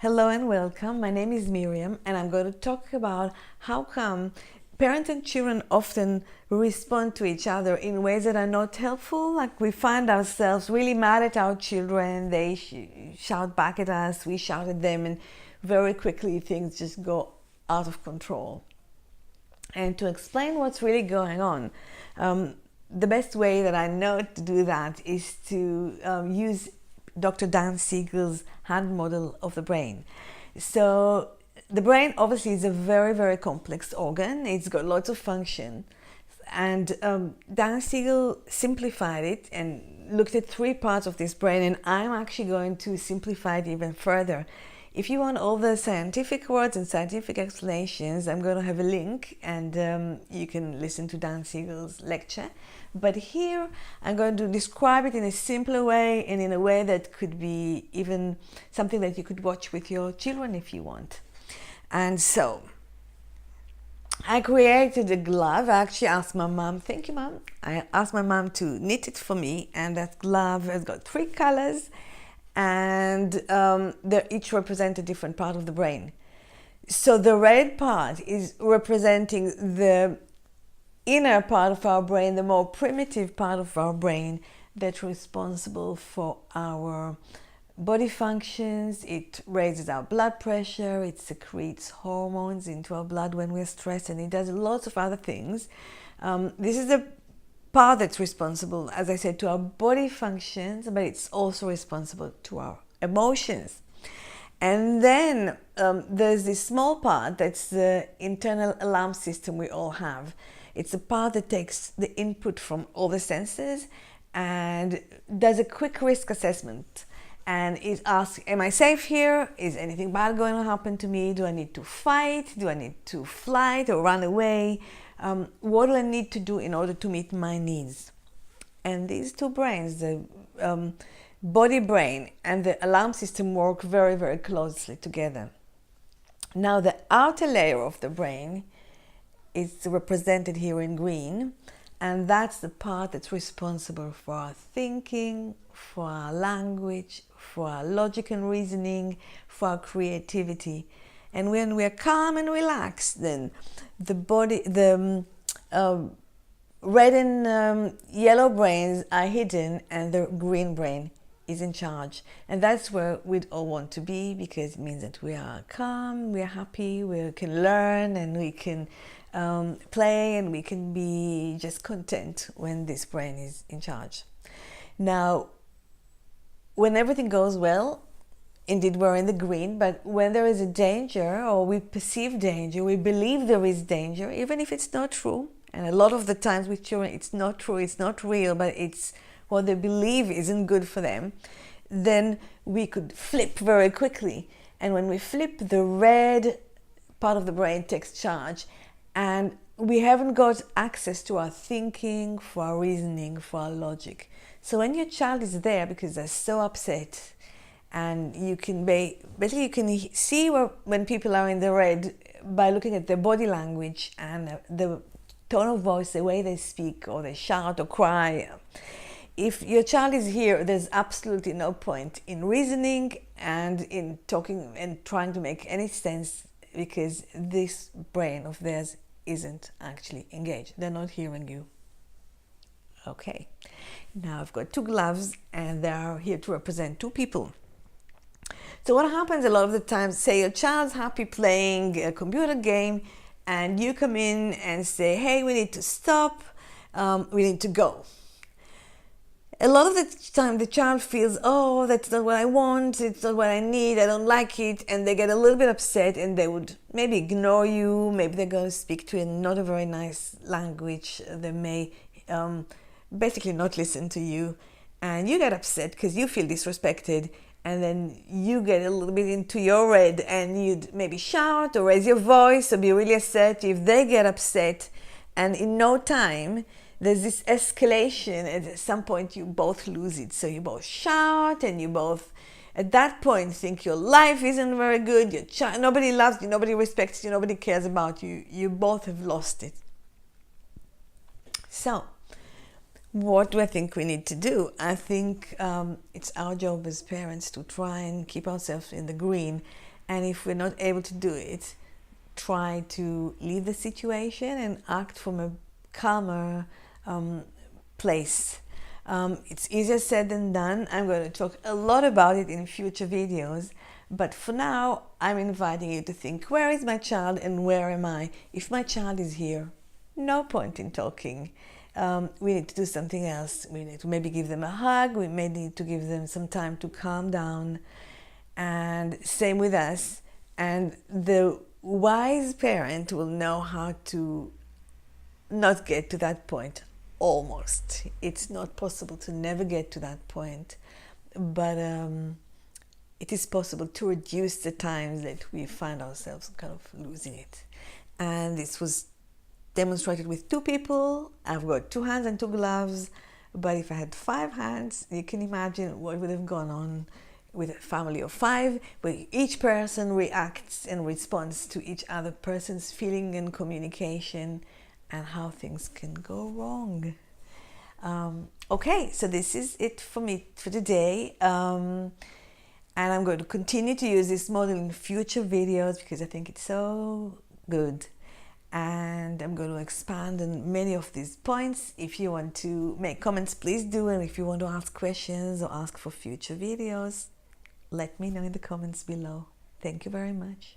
Hello and welcome. My name is Miriam and I'm going to talk about how come parents and children often respond to each other in ways that are not helpful. Like we find ourselves really mad at our children, they shout back at us, we shout at them, and very quickly things just go out of control. And to explain what's really going on, the best way that I know to do that is to use Dr. Dan Siegel's hand model of the brain. So the brain obviously is a very, very complex organ. It's got lots of function. And Dan Siegel simplified it and looked at three parts of this brain, and I'm actually going to simplify it even further. If you want all the scientific words and scientific explanations, I'm going to have a link and you can listen to Dan Siegel's lecture. But here I'm going to describe it in a simpler way and in a way that could be even something that you could watch with your children if you want. And so I created a glove. I actually asked my mom, thank you mom, I asked my mom to knit it for me, and that glove has got three colors and they each represent a different part of the brain. So the red part is representing the inner part of our brain, the more primitive part of our brain that's responsible for our body functions. It raises our blood pressure, it secretes hormones into our blood when we're stressed, and it does lots of other things. This is the part that's responsible, as I said, to our body functions, but it's also responsible to our emotions. And then there's this small part that's the internal alarm system we all have. It's a part that takes the input from all the senses and does a quick risk assessment. And it asks, am I safe here? Is anything bad going to happen to me? Do I need to fight? Do I need to flight or run away? What do I need to do in order to meet my needs? And these two brains, the body brain and the alarm system, work very, very closely together. Now the outer layer of the brain is represented here in green, and that's the part that's responsible for our thinking, for our language, for our logic and reasoning, for our creativity. And when we're calm and relaxed, then the red and yellow brains are hidden and the green brain is in charge. And that's where we'd all want to be, because it means that we are calm, we're happy, we can learn, and we can play, and we can be just content when this brain is in charge. Now, when everything goes well, indeed we're in the green, but when there is a danger, or we perceive danger, we believe there is danger, even if it's not true, and a lot of the times with children it's not true, it's not real, but it's what they believe isn't good for them, then we could flip very quickly. And when we flip, the red part of the brain takes charge, and we haven't got access to our thinking, for our reasoning, for our logic. So when your child is there because they're so upset, and you can basically you can see when people are in the red by looking at their body language and the tone of voice, the way they speak, or they shout or cry. If your child is here, there's absolutely no point in reasoning and in talking and trying to make any sense, because this brain of theirs isn't actually engaged. They're not hearing you. Okay, now I've got two gloves and they're here to represent two people. So what happens a lot of the time, say your child's happy playing a computer game and you come in and say, hey, we need to stop, we need to go. A lot of the time the child feels, oh, that's not what I want, it's not what I need, I don't like it, and they get a little bit upset, and they would maybe ignore you, maybe they're going to speak to not a very nice language, they may basically not listen to you, and you get upset because you feel disrespected, and then you get a little bit into your red, and you'd maybe shout or raise your voice or be really assertive. They get upset, and in no time there's this escalation, and at some point you both lose it. So you both shout, and you both at that point think your life isn't very good, nobody loves you, nobody respects you, nobody cares about you. You both have lost it. So what do I think we need to do? I think it's our job as parents to try and keep ourselves in the green And if we're not able to do it, try to leave the situation and act from a calmer place. It's easier said than done. I'm going to talk a lot about it in future videos, but for now I'm inviting you to think, where is my child and where am I? If my child is here, no point in talking. We need to do something else. We need to maybe give them a hug. We may need to give them some time to calm down. And same with us. And the wise parent will know how to not get to that point. Almost. It's not possible to never get to that point. But it is possible to reduce the times that we find ourselves kind of losing it. And this was demonstrated with 2 people. I've got 2 hands and 2 gloves, but if I had 5 hands, you can imagine what would have gone on with a family of 5, where each person reacts and responds to each other person's feeling and communication, and how things can go wrong. Okay, so this is it for me for today. And I'm going to continue to use this model in future videos because I think it's so good. And I'm going to expand on many of these points. If you want to make comments, please do. And if you want to ask questions or ask for future videos, let me know in the comments below. Thank you very much.